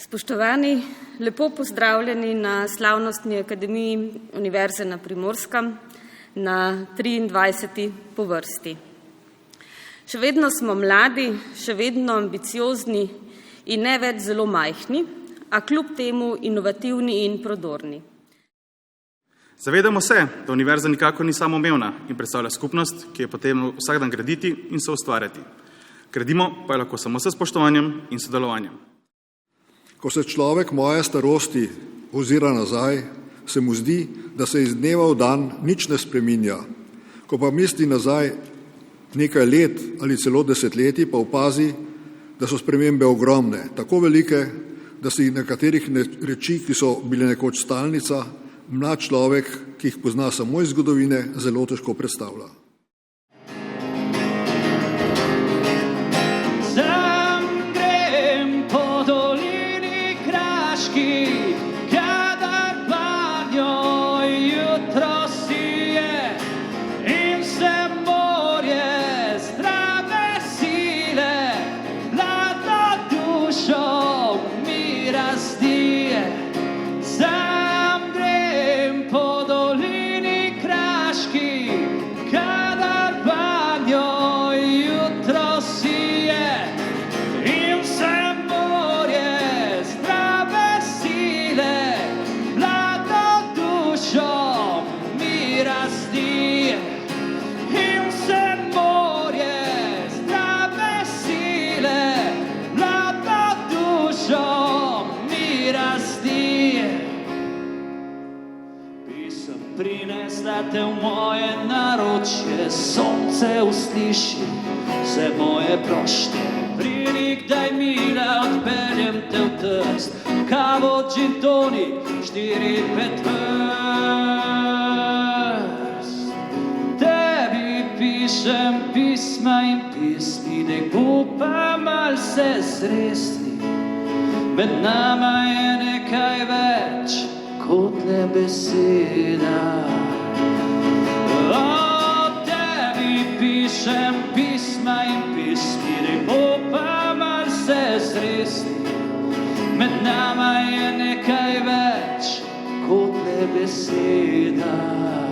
Spoštovani, lepo pozdravljeni na slavnostni akademiji Univerze na Primorskem na 23. po vrsti. Še vedno smo mladi, še vedno ambiciozni in ne več zelo majhni, a kljub temu inovativni in prodorni. Zavedamo se, da univerza nikakor ni samoumevna in predstavlja skupnost, ki je potrebno vsak dan graditi in soustvarjati. Gradimo pa je lahko samo s spoštovanjem in sodelovanjem. Ko se človek moje starosti ozira nazaj, se mu zdi, da se iz dneva v dan nič ne spreminja. Ko pa misli nazaj nekaj let ali celo desetletij, pa opazi, da so spremembe ogromne, tako velike, da si nekaterih reči, ki so bile nekoč stalnica, mlad človek, ki jih pozna samo iz zgodovine, zelo težko predstavlja. Prinesla te v moje naročje, sonce usliši vse moje prošnje. Pridi, kdaj mila, odpeljem te v Trst, kavo, gin tonik, 4-5 vrst. Tebi pišem pisma in pismi, nek bo pa mal se zresni. Med nama je nekaj več kot le beseda. O tebi pišem pisma in pismi, nek bo pa mal se zresni. Med nama je nekaj več kot le beseda.